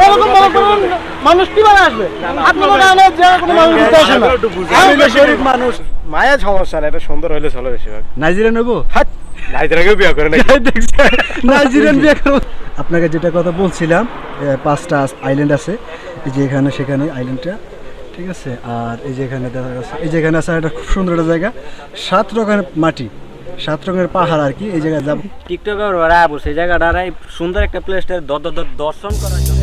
এরকম মানুষ কিভাবে আসবে? আপনি মনে হয় যে কোনো মানুষ ঘুরতে আসে না। আমি গরিব মানুষ, মায়া সমস্যা না, এটা সুন্দর হইলে চলো বেশিরভাগ। নাইজেরিয়া নেবো, নাইজেরিয়াকেও বিয়ে করে নাকি? নাইজেরিয়ান বিয়ে করবো। আপনাকে যেটা কথা বলছিলাম, 5টা আইল্যান্ড আছে, এই যে এখানে সেখানে আইল্যান্ডটা, ঠিক আছে। আর এই যে এখানে দেখা যাচ্ছে, এই যে এখানে আছে একটা খুব সুন্দর একটা জায়গা, 7 রকমের মাটি, 7 রকমের পাহাড় আর কি। এই জায়গায় যাবো। টিকটকের ওরা বসে এই জায়গাটার এই সুন্দর একটা প্লেসটা দর্শন করার জন্য।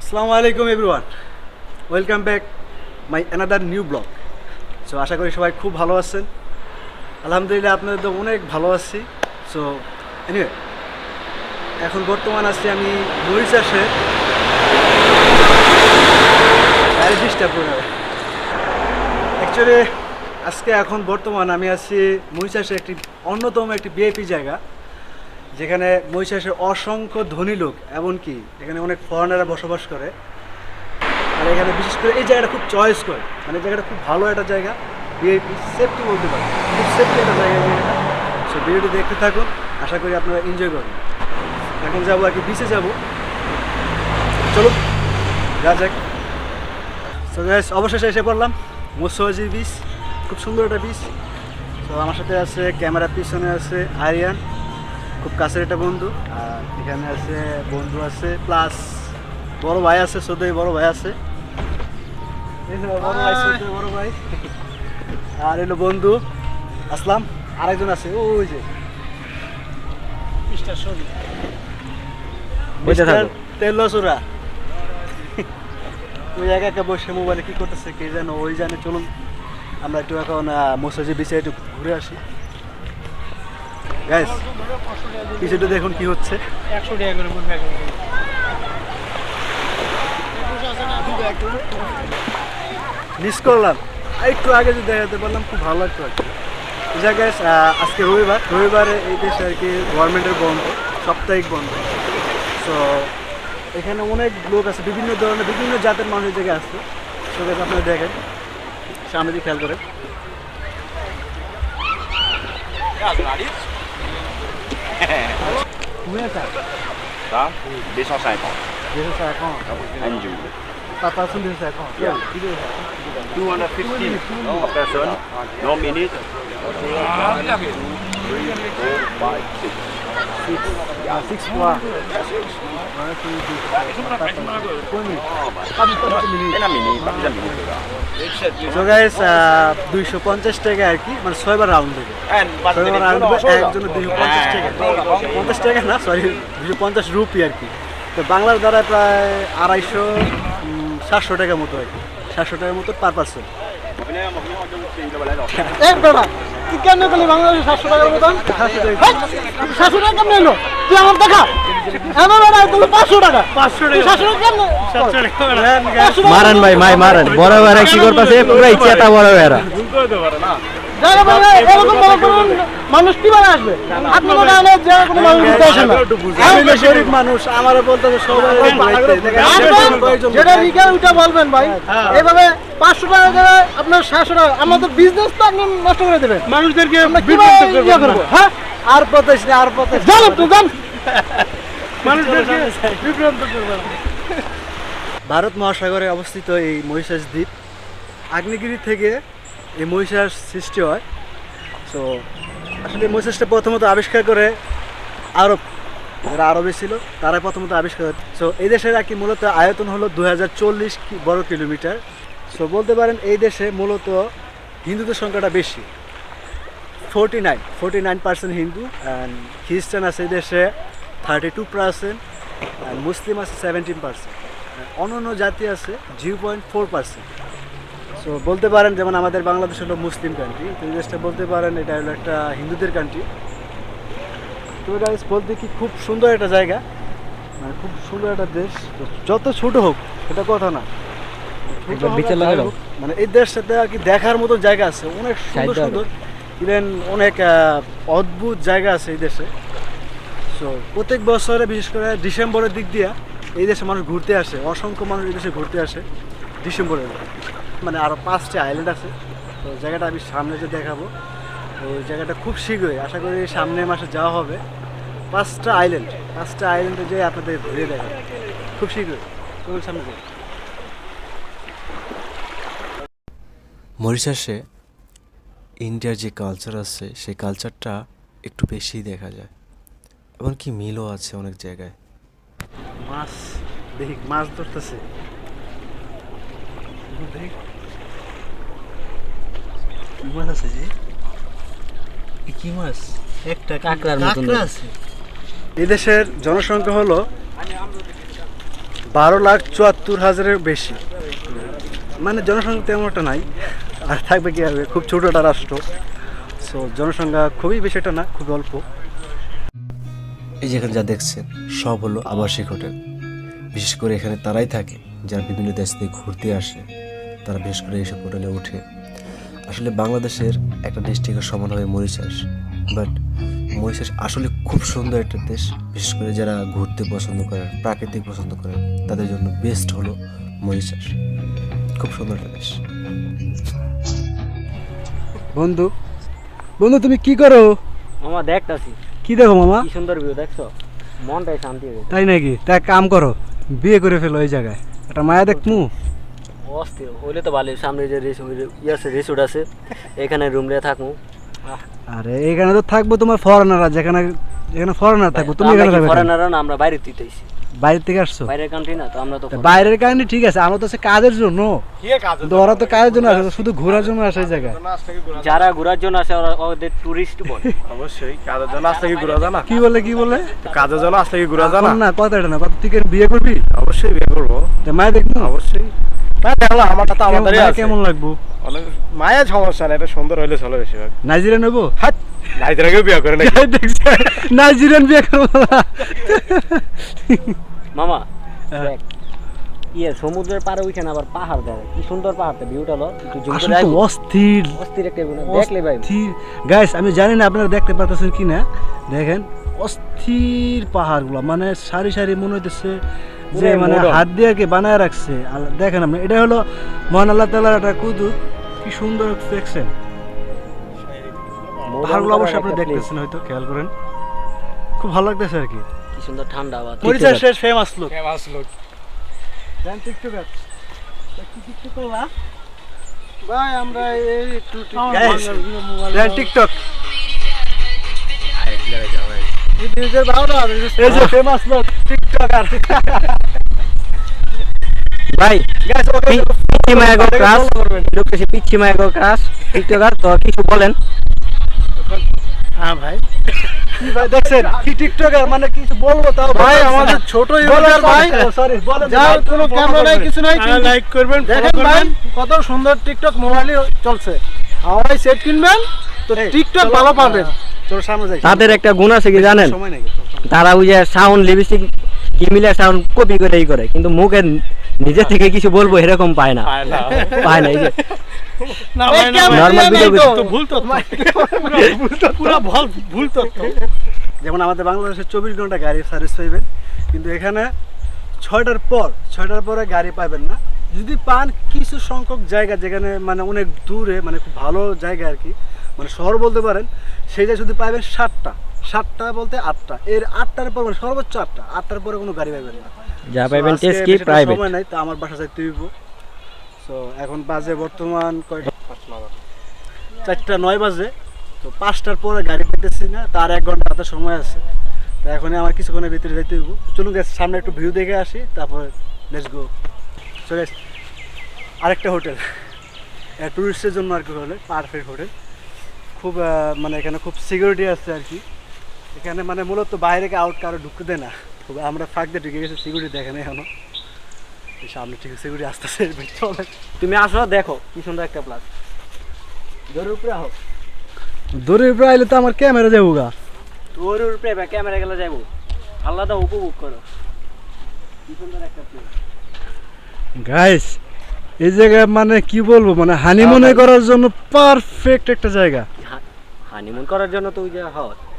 আসসালামু আলাইকুম everyone, welcome back my another new blog. So আশা করি সবাই খুব ভালো আছেন। আলহামদুলিল্লাহ আপনাদের তো অনেক ভালো আছি। সো এনিওয়ে, এখন বর্তমান আছি আমি মরিশাসে। অ্যাকচুয়ালি আজকে এখন বর্তমান আমি আছি মরিশাসে একটি অন্যতম একটি ভিআইপি জায়গা, যেখানে মরিশাসের অসংখ্য ধনী লোক, এমনকি এখানে অনেক ফরেনাররা বসবাস করে। আর এখানে বিশেষ করে এই জায়গাটা খুব চয়েস করে, মানে জায়গাটা খুব ভালো একটা জায়গা, ভিআইপি সেফটি বলতে পারে, খুব সেফটি একটা জায়গা জায়গাটা। সো ভিডিওটি দেখতে থাকুন, আশা করি আপনারা এনজয় করবেন। এখন যাবো আর কি, বিচে যাবো, চলুন যা যাক। সো গাইস, অবশেষে এসে পড়লাম 𝐤𝐻𝐻 বিচ, খুব সুন্দর একটা বিচ। তো আমার সাথে আছে ক্যামেরার পিছনে আছে আরিয়ান, খুব কাছের একটা বন্ধু। আর এখানে আছে বন্ধু আছে, প্লাস বড় ভাই আছে, সৌদি বড় ভাই আছে, বড় ভাই। আর এলো বন্ধু আসলাম, আরেকজন আছে ওই যে তেলসুরা, ওই একা একা বসে মোবাইলে কি করতেছে কে জানো, ওই জানে। চলুন আমরা একটু এখন 𝐤𝐻𝐻 বিচে একটু ঘুরে আসি। গাইস কিছুটা দেখুন কি হচ্ছে। 100 টাকা করে পড়বে। মিস করলাম, একটু আগে যদি দেখাতে পারলাম খুব ভালো লাগতো আর কি। গাইস আজকে রবিবারে এই দেশে আর কি গভর্নমেন্টের বন্ধ, সাপ্তাহিক বন্ধ। সো এখানে অনেক লোক আছে, বিভিন্ন ধরনের বিভিন্ন জাতের মানুষ জায়গায় আসছে। সো গাইস আপনারা দেখেন, সামনে দিয়ে খেয়াল করেন। Tá? 250. 250 per person. No minute. 6 পোয়া। So guys 250 টাকা আর কি, মানে 6 বার রাউন্ড দেবে। 6 বার রাউন্ড দেবে, একজনের 250 টাকা, 50 টাকা না সরি 250 রুপি আর কি। তো বাংলার দ্বারা প্রায় 250-700 টাকার মতো আর কি, 700 টাকার মতো পার পার্সন। তুই কেন করলি বাংলাদেশে 700 টাকার মতন? 700 টাকা কেমন এলো? তুই আমার দেখা এমন না, তুমি 500 টাকা 500 টাকা কেমন? মারান ভাই, মারান বড় ভাইরা কি করতেছে, পুরো ইচ্ছাটা বড় ভাইরা মানুষ কিভাবে আসবে? আপনি মনে হয় যে কোনো মানুষ ঘুরতে আসে না। আমি গরিব মানুষ, আমারও বলতে সবাই যেটা লিখে ওটা বলবেন ভাই। এইভাবে 500 টাকা করে আপনার 700 টাকা, আমাদের বিজনেস তো আপনি নষ্ট করে দেবেন মানুষদেরকে। হ্যাঁ, আর পতেছ না, আর পতেছ জান, আপনি জান মানুষদেরকে বিভ্রান্ত করবেন। ভারত মহাসাগরে অবস্থিত এই মরিশাস দ্বীপ, আগ্নেয়গিরি থেকে এই মরিশাস সৃষ্টি হয়। সো আসলে মরিশাসটা প্রথমত আবিষ্কার করে আরব, যারা আরবে ছিল তারাই প্রথমত আবিষ্কার হয়। সো এই দেশের আর কি মূলত আয়তন হলো 2040 বর্গ কিলোমিটার। সো বলতে পারেন এই দেশে মূলত হিন্দুদের সংখ্যাটা বেশি, 49% হিন্দু, অ্যান্ড খ্রিস্টান আছে এই দেশে 32%, অ্যান্ড মুসলিম আছে 17%, অন্যান্য জাতি আছে 0.4%। সো বলতে পারেন যেমন আমাদের বাংলাদেশ হলো মুসলিম কান্ট্রি, তো এই দেশটা বলতে পারেন এটা হলো একটা হিন্দুদের কান্ট্রি। তো গাইস বলতে কি খুব সুন্দর একটা জায়গা, মানে খুব সুন্দর একটা দেশ। যত ছোট হোক সেটা কথা না, মানে এই দেশটাতে আর কি দেখার মতো জায়গা আছে, অনেক সুন্দর সুন্দর, ইভেন অনেক অদ্ভুত জায়গা আছে এই দেশে। সো প্রত্যেক বছরে বিশেষ করে ডিসেম্বরের দিক দিয়ে এই দেশে মানুষ ঘুরতে আসে, অসংখ্য মানুষ এই দেশে ঘুরতে আসে ডিসেম্বরের। মানে আরও 5টি আইল্যান্ড আছে, তো জায়গাটা আমি সামনে যে দেখাবো, তো ওই জায়গাটা খুব শীঘ্রই, আশা করি সামনের মাসে যাওয়া হবে। 5টা আইল্যান্ডে যেয়ে আপনাদের ঘুরিয়ে দেখাবো খুব শীঘ্রই। চলুন সামনে যাই। মরিশাসে ইন্ডিয়ার যে কালচার আছে সেই কালচারটা একটু বেশিই দেখা যায়, এমনকি মিলও আছে অনেক জায়গায়। মাছ দেখি, মাছ ধরতেছে। কি মাছ আছে যে? কি মাছ? একটা কাঁকড়ার মতন আছে। এই দেশের জনসংখ্যা হলো 12,74,000-এর বেশি, মানে জনসংখ্যা তেমন একটা নাই, আর থাকবে কি হবে, খুব ছোট একটা রাষ্ট্র। সো জনসংখ্যা খুবই বেশি একটা না, খুব অল্প। এই যেখানে যা দেখছেন সব হলো আবাসিক হোটেল। বিশেষ করে এখানে তারাই থাকে যারা বিভিন্ন দেশ থেকে ঘুরতে আসে, তারা বিশেষ করে এইসব হোটেলে ওঠে। আসলে বাংলাদেশের একটা ডিস্ট্রিক্টের সমান হবে মরিশাস, বাট মরিশাস আসলে খুব সুন্দর একটা দেশ। বিশেষ করে যারা ঘুরতে পছন্দ করেন, প্রাকৃতিক পছন্দ করেন, তাদের জন্য বেস্ট হলো মরিশাস। খুব সুন্দর একটা দেশ। বন্ধু তুমি কি করো? মামা দেখতাছি কি দেখো মামা? কি সুন্দর ভিউ দেখছো, মনটাই শান্তি হয়ে গেছে। তাই নাকি? তা এক কাম করো, বিয়ে করে ফেলো ওই জায়গায়, একটা মায়া দেখমু। অস্থির হইলে তো ভালো, সামনে যে রিসোর্ট আছে এখানে রুম নিয়ে থাকবো। আরে এখানে তো থাকবো তোমার ফরেনাররা, যেখানে ফরেনার থাকবো, তুমি এখানে থাকবে। ফরেনাররা না, আমরা বাইরে তুইতেছি, বাইরে থেকে আসছো? বাইরের কান্ট্রি না তো, আমরা তো বাইরের কারণে ঠিক আছে, আমরা তো কাজের জন্য। ওরা তো কাজের জন্য আসে, শুধু ঘোরার জন্য আসে এই জায়গায়। যারা ঘোরার জন্য আসে ওদের টুরিস্ট বলে। অবশ্যই কাজের জন্য আসলে কি ঘোরা জানা? কি বলে কাজের জন্য আসলে কি ঘোরা জানা? না, কথা এটা না, কথা তুই বিয়ে করবি? অবশ্যই বিয়ে করবো। মায়া দেখবো? অবশ্যই। আমারটা তো আমাদেরই আছে। কেমন লাগবো? অনেক মায়া সমস্যা না, এটা সুন্দর হইলে চলে বেশিরভাগ। নাইজেরিয়ান হইবো? নাইজেরিয়াকেও বিয়ে করে নাকি? নাইজেরিয়ান বিয়ে করবো মামা দেখ, সমুদ্রের পাড়ে ওইখানে আবার পাহাড় দেয়, কি সুন্দর পাহাড়টা, ভিউটা লো একটু জুম করে আইবো। অস্থির অস্থির একটা ভিউ, দেখলে ভাই। গাইস আমি জানি না আপনারা দেখতে পাচ্ছেন কি না, দেখেন অস্থির পাহাড়গুলো, মানে সারি সারি মনে হইতেছে যে মানে হাত দিয়ে আর কি বানায় রাখছে। আর দেখেন আপনি, এটা হলো মহান আল্লাহ তাআলার একটা কুদরত, কি সুন্দর দেখছেন পাহাড়গুলো। অবশ্যই আপনি দেখতেছেন, হয়তো খেয়াল করেন, খুব ভালো লাগতেছে আর কি। কি সুন্দর ঠান্ডা আবার। মরিশাসের ফেমাস লোক ভাই, আমরা এই একটু টিকটক ফেমাস লোক টিকটকার ভাই। পিচ্ছি মায়াগো ক্রাশ টিকটকার, তো কিছু বলেন। হ্যাঁ ভাই, কি ভাই দেখছেন কি টিকটকার, মানে কিছু বলবো তাও ভাই, আমাদের ছোট ইউজার ভাই, সরি বলেন, যার কোনো ক্যামেরা নাই কিছু নাই, লাইক করবেন, দেখেন ভাই কত সুন্দর টিকটক মোবাইলে চলছে। হাওয়াই সেট কিনবেন তো টিকটক ভালো পাবেন। চলো সামনে যাই। তাদের একটা গুণ আছে কি জানেন, সময় নাই, তারা ওই যে সাউন্ড লিপস্টিক কি মিলে সাউন্ড কপি করে কিন্তু মুখে নিজে থেকে কিছু বলবো এরকম পায় না। এই যে যেমন আমাদের বাংলাদেশে 24 ঘন্টা গাড়ি সার্ভিস পাইবেন, কিন্তু এখানে 6টার পরে গাড়ি পাবেন না। যদি পান কিছু সংখ্যক জায়গা যেখানে মানে অনেক দূরে, মানে খুব ভালো জায়গা আর কি, মানে শহর বলতে পারেন, সেই জায়গায় শুধু পাইবেন 7টা বলতে 8টা, এর 8টার পর মানে সর্বোচ্চ 8টার পরে কোনো গাড়ি পাইবেন না, যা পাইবেন টেস্ট কি প্রাইভেট। সময় নাই, তো আমার বাসা যাইতে হইব। সো এখন বাজে বর্তমান 4:09 বাজে, তো 5টার পরে গাড়ি পাইতেছি না, তার 1 ঘন্টা হাতে সময় আছে। তো এখন আমার কিছুক্ষণের ভিতরে যাইতে হইব। চলুন গাইস সামনে একটু ভিউ দেখে আসি, তারপরে লেটস গো। সো গাইস আরেকটা হোটেল, টুরিস্টের জন্য আর কি হলে পারফেক্ট হোটেল। খুব মানে এখানে খুব সিকিউরিটি আছে আর কি, এখানে মানে মূলত বাইরে আউট কারো ঢুকতে দেয় না। আমরা ফাঁক দিয়ে ঢুকে গেছি, সিকিউরিটি দেখে না এখনো, সামনে ঠিক সিকিউরিটি আসতেছে। তুমি আসো দেখো কি সুন্দর একটা প্লাস। দূরের উপরে আহ, দূরের উপরে আইলে তো আমার ক্যামেরা যাবো গা, দূরের উপরে ক্যামেরা গেলে যাবো, আলাদা উপভোগ করো কি সুন্দর একটা প্লেস। গাইস এই জায়গা মানে কি বলবো, মানে হানিমুনে করার জন্য পারফেক্ট একটা জায়গা। হানিমুন করার জন্য তো ওই যে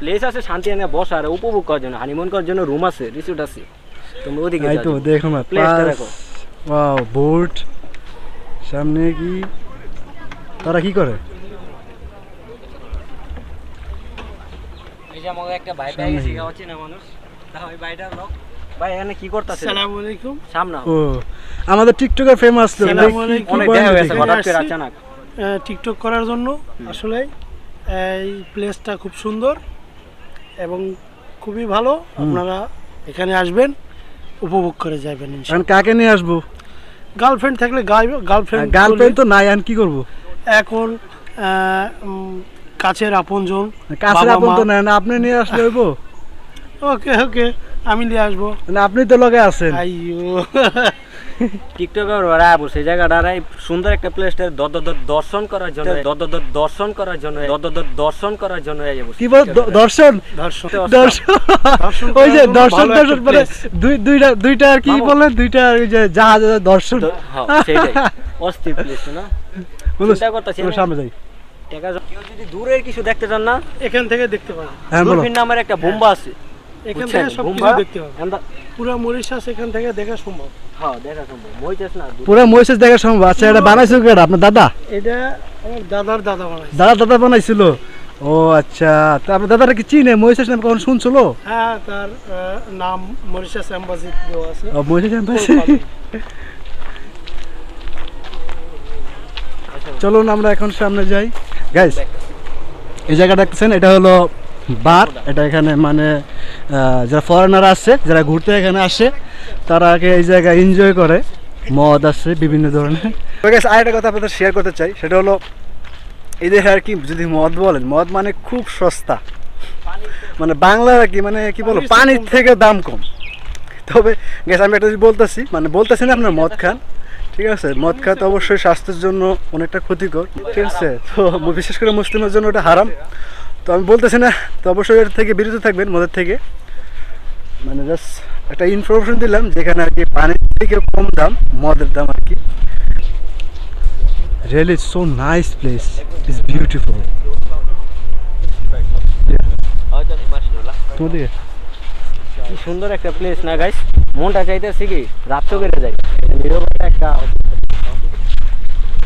প্লেস আছে, শান্তি এনে বসার উপভোগ করার জন্য, হানিমুন করার জন্য রুম আছে, রিসোর্ট আছে। তোমরা ওদিকে যাও, তো দেখো না প্লেসটা দেখো। ওয়াও, বোট সামনে কি, তারা কি করে এই যে আমাকে একটা ভাই পেয়ে গেছে গাওয়া চেনা মানুষ তা ওই ভাইটার লোক ভাই এখানে কি করতেছে আসসালামু আলাইকুম সামনে ও আমাদের টিকটকার ফেমাস তো আসসালামু আলাইকুম। অনেক দেখা হয়েছে হঠাৎ করে আচানক টিকটক করার জন্য আসলে এই প্লেসটা খুব সুন্দর এবং খুবই ভালো। আপনারা এখানে আসবেন, উপভোগ করে যাবেন এখন ইনশাআল্লাহ। কাকে নিয়ে আসবো? গার্লফ্রেন্ড থাকলে গার্লফ্রেন্ড তো নাই, এখন কি করবো? এখন কাছের আপনজন, কাছের বাবা আপন তো মা। নাই না, আপনি নিয়ে আসলে হইবো? ওকে ওকে, আমি নিয়ে আসবো। না আপনি তো লগে আছেন। আইয়ো টিকটকার ওরা বসে জায়গাটা সুন্দর একটা প্লেসটা দর্শন করার জন্য দর্শন করার জন্য কি বল দর্শন দর্শন দর্শন ওই যে দর্শন দর্শন মানে দুইটা আর কি বলেন, দুইটা ওই যে জাহাজ দর্শন। সেইটাই অস্থির প্লেস না চিন্তা করতেছি সামনে যাই। কেউ যদি দূরের কিছু দেখতে চান না এখান থেকে দেখতে পাবেন। হ্যাঁ বলো। দূরবীন নামের একটা বোম্বা আছে এখান থেকে সব কিছু বোম্বা দেখতে পাবেন। পুরো মরিশাস এখান থেকে দেখা সম্ভব। হ্যাঁ দেখা সম্ভব মরিচাস না পুরো মরিশাস দেখা সম্ভব। আচ্ছা এটা বানাইছো কেডা? আপনার দাদা? এটা আমার দাদার দাদা বানাইছে। দাদা বানাইছিল? ও আচ্ছা, তা আপনার দাদাটা কি চিনে? মরিশাস নাম কখন শুনছিল? হ্যাঁ, তার নাম মরিশাস এম্বাসি দেওয়া আছে। ও মরিশাস এম্বাসি। চলুন আমরা এখন সামনে যাই। গাইস এই জায়গাটা দেখতেছেন, এটা হলো বার। এটা এখানে মানে যারা ফরেনার আসছে, যারা ঘুরতে এখানে আসে, তারা আগে এই জায়গায় এনজয় করে। মদ আছে বিভিন্ন ধরনের। আরেকটা কথা আপনাদের শেয়ার করতে চাই, সেটা হলো এই দেশে আর কি যদি মদ বলেন, মদ মানে খুব সস্তা, মানে বাংলা আর কি মানে কি বলবো, পানির থেকে দাম কম। তবে গ্যাস আমি একটা বলতেছি, মানে বলতেছি না আপনার মদ খান, ঠিক আছে? মদ খাওয়া তো অবশ্যই স্বাস্থ্যের জন্য অনেকটা ক্ষতিকর, ঠিক আছে? তো বিশেষ করে মুসলিমের জন্য ওটা হারাম। তো আমি বলতেছি না, তো অবশ্যই এর থেকে বিরত থাকবেন, মদের থেকে। মানে জাস্ট একটা ইনফরমেশন দিলাম যেখানে আর কি পানির থেকে কম দাম মদের দাম আর কি। Really, it's so nice place. It's beautiful. কি সুন্দর একটা প্লেস না গাইস, মনটা চাইতেছে কি রাত্রে বেড়ে যায়, নীরবতা একটা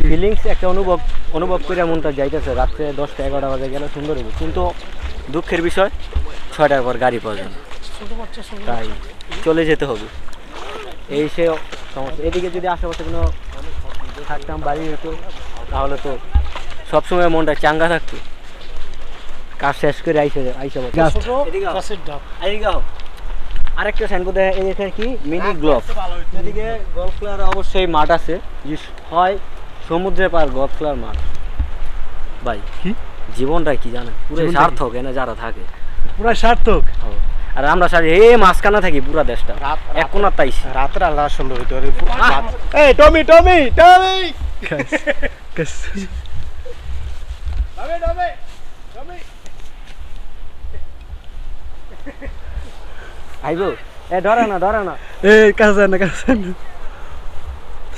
ফিলিংস একটা অনুভব করে মনটা যাইতেছে। রাত্রে 10টা-11টা বাজে গেলে সুন্দর হবে, কিন্তু দুঃখের বিষয় 6টার পর গাড়ি পাওয়া যায় না, তাই চলে যেতে হবে। এই সে সমস্যা। এদিকে যদি আশেপাশে কোনো থাকতাম বাড়ি হতো, তাহলে তো সবসময় মনটা চাঙ্গা থাকতো। কাজ শেষ করে আইসা আরেকটা সাইনবোর্ড এখানে কি মিনি গ্লফ। এদিকে গলফ খেলার অবশ্যই মাঠ আছে, হয় সমুদ্রের পার গলফ খেলার মাঠ। ভাই কি জীবনটা কি জানেন, পুরো সার্থক এনে যারা থাকে, পুরো সার্থক। আর আমরা সারি মাঝখানে থাকি পুরা দেশটা এক কোনার তাইছি। রাতের আল্লাহ সুন্দর হইতো। এই টমি টমি টমি আইবো এ ধরে না এই কাছে না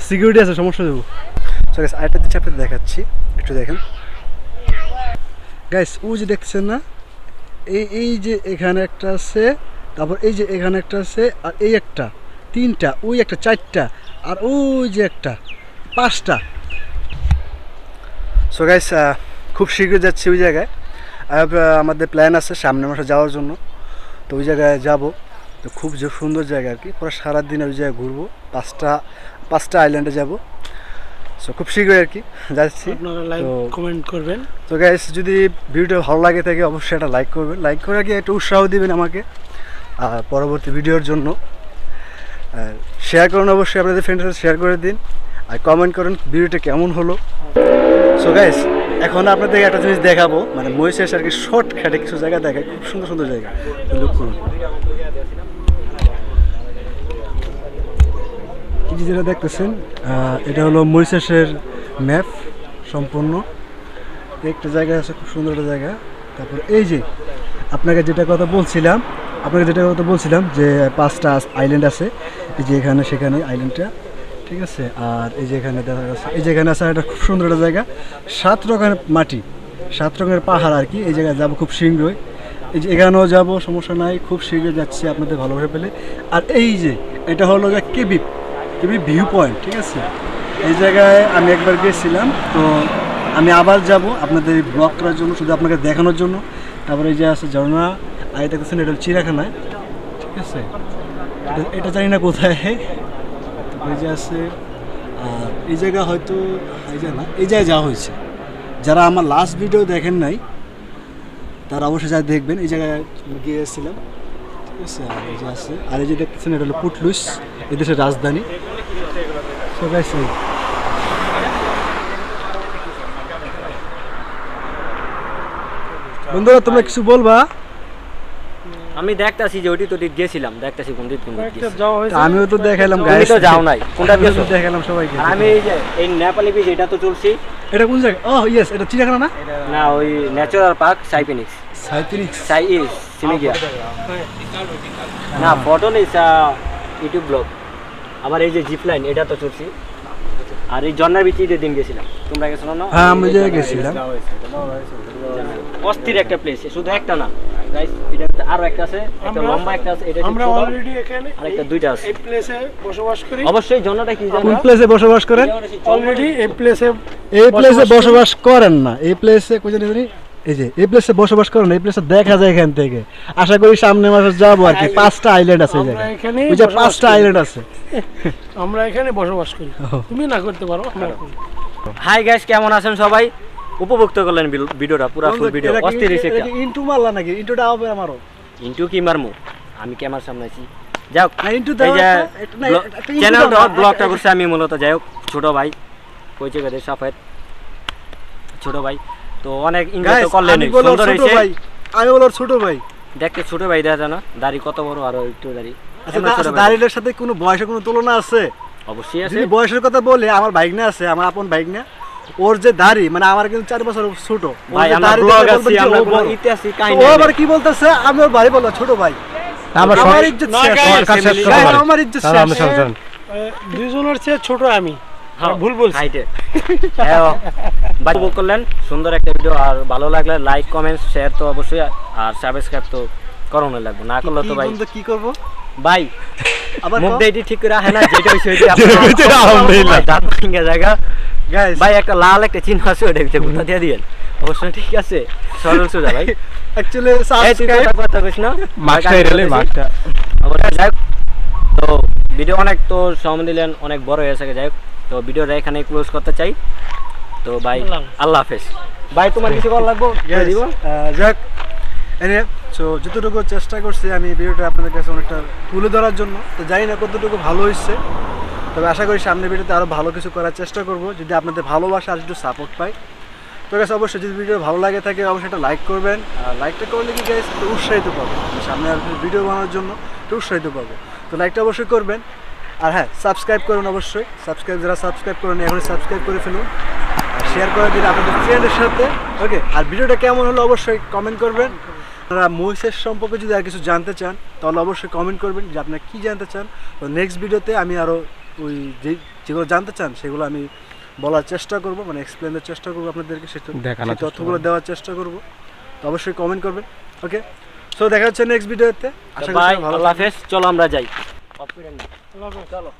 সিকিউরিটি আছে, সমস্যা দেবো। সো গাইস আরেকটা জিনিস আপনাদের দেখাচ্ছি, একটু দেখেন। গাইস ও যে দেখছেন না, এই যে এখানে একটা আছে, তারপর এই যে এখানে একটা আছে, আর এই একটা, 3টা, ওই একটা 4টা, আর ওই যে একটা 5টা। সো গাইস খুব শীঘ্রই যাচ্ছি ওই জায়গায়। আমাদের প্ল্যান আছে সামনের মাসে যাওয়ার জন্য। তো ওই জায়গায় যাব। তো খুব যে সুন্দর জায়গা আর কি, পুরো সারাদিন ওই জায়গায় ঘুরবো। 5টা আইল্যান্ডে যাব। সো খুব শীঘ্রই আর কি যাচ্ছি। আপনারা লাইক কমেন্ট করবেন। তো গাইস যদি ভিডিওটা ভালো লাগে থাকে অবশ্যই একটা লাইক করবেন, লাইক করে কি একটু উৎসাহ দিবেন আমাকে আর পরবর্তী ভিডিওর জন্য। আর শেয়ার করুন, অবশ্যই আপনাদের ফ্রেন্ডের সাথে শেয়ার করে দিন, আর কমেন্ট করুন ভিডিওটা কেমন হলো। সো গাইস এখন আপনাদের একটা জিনিস দেখাবো, মানে মরিশাস আর কি শর্টকাটে কিছু জায়গা দেখায়, খুব সুন্দর সুন্দর জায়গা। লুক করুন, যেটা দেখতেছেন এটা হলো মরিশাসের ম্যাপ সম্পূর্ণ। একটা জায়গা আছে, খুব সুন্দর একটা জায়গা। তারপর এই যে আপনাকে যেটা কথা বলছিলাম যে 5টা আইল্যান্ড আছে, এই যে এখানে সেখানে আইল্যান্ডটা, ঠিক আছে? আর এই যে এখানে দেখা যাচ্ছে, এই যেখানে আছে একটা খুব সুন্দর একটা জায়গা, 7 রকমের মাটি, 7 রকমের পাহাড় আর কি। এই জায়গায় যাবো খুব শীঘ্রই, এই যে এখানেও যাবো, সমস্যা নাই, খুব শীঘ্রই যাচ্ছি আপনাদের ভালোভাবে পেলে। আর এই যে এটা হলো কেবি ভিউ পয়েন্ট, ঠিক আছে? এই জায়গায় আমি একবার গিয়েছিলাম, তো আমি আবার যাব আপনাদের ব্লগ করার জন্য, শুধু আপনাকে দেখানোর জন্য তারপরে এই যে আছে ঝর্ণা, আর এটা দেখছেন এটা চিড়িয়াখানা, ঠিক আছে, এটা জানি না কোথায়। এই যে আছে, আর এই জায়গা হয়তো এই জায়গা না, এই জায়গায় যাওয়া হয়েছে। যারা আমার লাস্ট ভিডিও দেখেন নাই তারা অবশ্যই যা দেখবেন, এই জায়গায় গিয়েছিলাম, ঠিক আছে। আর এই যে আছে, আর এই যে দেখতেছেন এটা হলো পুটলুস, এদেশের রাজধানী। বন্ধুরা তোমরা কিছু বলবা? আমি দেখতাছি যে ওটি তোটি গেছিলাম, দেখতাছি কোন দিক আমিও তো দেখাইলাম, গাইস তো যাও নাই, কোনটা গেছো? দেখাইলাম সবাইকে। আমি এই যে এই নেপালি বিচ এটা তো চলছি। এটা কোন জায়গা? ও ইয়েস, এটা চিড়িয়াখানা না? না, ওই ন্যাচারাল পার্ক সাইপিনিক্স। সাইপিনিক্স সিমিগিয়া না, ফটো নেই, ইউটিউব ব্লগ। আবার এই যে জিপ লাইন এটা তো চলছি। আর এই ঝর্ণার বিচে ঈদের দিন গেছিলাম, তোমরা গেছো না? হ্যাঁ আমি যে গেছিলাম। অস্থির একটা প্লেস, শুধু একটা না গাইস, এটা আরো একটা আছে, একটা লম্বা একটা আছে, এটা আমরা অলরেডি এখানে আর একটা দুইটা আছে। এই প্লেসে বসবাস করি। অবশ্যই ঝর্ণাটা কি জানো? কোন প্লেসে বসবাস করেন? অলরেডি এই প্লেসে বসবাস করেন না, এই প্লেসে কই জানি, এই যে এই প্লেসে বসবাস করেন, এই প্লেসে দেখা যায় এখান থেকে। আশা করি সামনে মাসে যাবো আর কি। 5টা আইল্যান্ড আছে এই জায়গায়, ওই যে 5টা আইল্যান্ড আছে, আমরা এখানে বসবাস করি। তুমি না করতে পারো। হাই গাইস, কেমন আছেন সবাই? উপভোক্ত করলেন ভিডিওটা, পুরো ফুল ভিডিও অস্থির হইছে। এটা ইন্টু মারলা নাকি? ইন্টুটা হবে আমারও। ইন্টু কি মারমু? আমি ক্যামেরার সামনে আছি। যাও না ইন্টু দাও, চ্যানেল ব্লগটা করছে আমি মূলত। যাই হোক, ছোট ভাই কইছে গেছে সাফায়েত ছোট ভাই, তো অনেক এনজয় তো করলেন, সুন্দর হইছে। আমি বলর ছোট ভাই, দেখতে ছোট ভাই দেখা যায় না? দাড়ি কত বড়, আর একটু দাড়ি। আচ্ছা দাড়ির সাথে কোনো বয়সের কোনো তুলনা আছে? অবশ্যই আছে। যদি বয়সের কথা বলে, আমার ভাইগনা আছে, আমার আপন ভাইগনা, ওর যে দাড়ি মানে আমার কিন্তু 4 বছর ছোট ভাই। আমরা ব্লগ আছে, আমরা কোনো ইতিহাসিক কাহিনী। ও আবার কি বলতেছে, আমি ওর ভাই বললাম ছোট ভাই। আমার ইজ্জত শেষ, আমার ইজ্জত শেষ। দুইজনের চেয়ে ছোট আমি, ভুল বলছি। ভাই বুক করলেন সুন্দর একটা ভিডিও, আর ভালো লাগলে লাইক কমেন্ট শেয়ার তো অবশ্যই, আর সাবস্ক্রাইব তো করোনা লাগবে, না করলে তো ভাই কি করব ভাই? আবার মুখ দেইটি ঠিক করে রাখে না, যেটা হইছে ওইটা আপনারা আলহামদুলিল্লাহ দাঁত ভাঙা জায়গা গাইস। ভাই একটা লাল একটা চিহ্ন আছে, ওটা ভিতরে গুতা দিয়ে দিয়েন অবশ্যই, ঠিক আছে? সরল সোজা ভাই। অ্যাকচুয়ালি সাবস্ক্রাইব কথা কইছ না, মার্কটা এলে মার্কটা অবশ্যই। যাই হোক, তো ভিডিও অনেক তো সময় দিলেন, অনেক বড় হয়ে গেছে। যাই হোক, তো ভিডিওটা এখানে ক্লোজ করতে চাই। তো ভাই আল্লাহ হাফেজ। ভাই তোমার কিছু কল লাগবো দিব? যাক এনে সো যতটুকু চেষ্টা করছি আমি ভিডিওটা আপনাদের কাছে অনেকটা তুলে ধরার জন্য, তো জানি না কতটুকু ভালো হয়েছে, তবে আশা করি সামনের ভিডিওতে আরও ভালো কিছু করার চেষ্টা করব, যদি আপনাদের ভালোবাসা আর একটু সাপোর্ট পাই। তো গাইস অবশ্যই যদি ভিডিও ভালো লাগে থাকে অবশ্যই একটা লাইক করবেন, আর লাইকটা করলে কি গাইস একটু উৎসাহিত পাবো, সামনে আর ভিডিও বানানোর জন্য একটু উৎসাহিত পাবো। তো লাইকটা অবশ্যই করবেন, আর হ্যাঁ সাবস্ক্রাইব করুন অবশ্যই। যারা সাবস্ক্রাইব করেন এখনই সাবস্ক্রাইব করে ফেলুন, আর শেয়ার করে দিন আপনাদের ফ্রেন্ডের সাথে। ওকে, আর ভিডিওটা কেমন হলো অবশ্যই কমেন্ট করবেন। আপনারা মহিষের সম্পর্কে যদি আর কিছু জানতে চান তাহলে অবশ্যই কমেন্ট করবেন যে আপনারা কী জানতে চান। তো নেক্সট ভিডিওতে আমি আরও ওই যেগুলো জানতে চান সেগুলো আমি বলার চেষ্টা করব, মানে এক্সপ্লেনের চেষ্টা করবো আপনাদেরকে, সেই তথ্যগুলো দেওয়ার চেষ্টা করব। তো অবশ্যই কমেন্ট করবেন। ওকে, সো দেখা হচ্ছে নেক্সট ভিডিওতে। আশা করি ভালো। আল্লাহ হাফেজ। চলো আমরা যাই। চলো।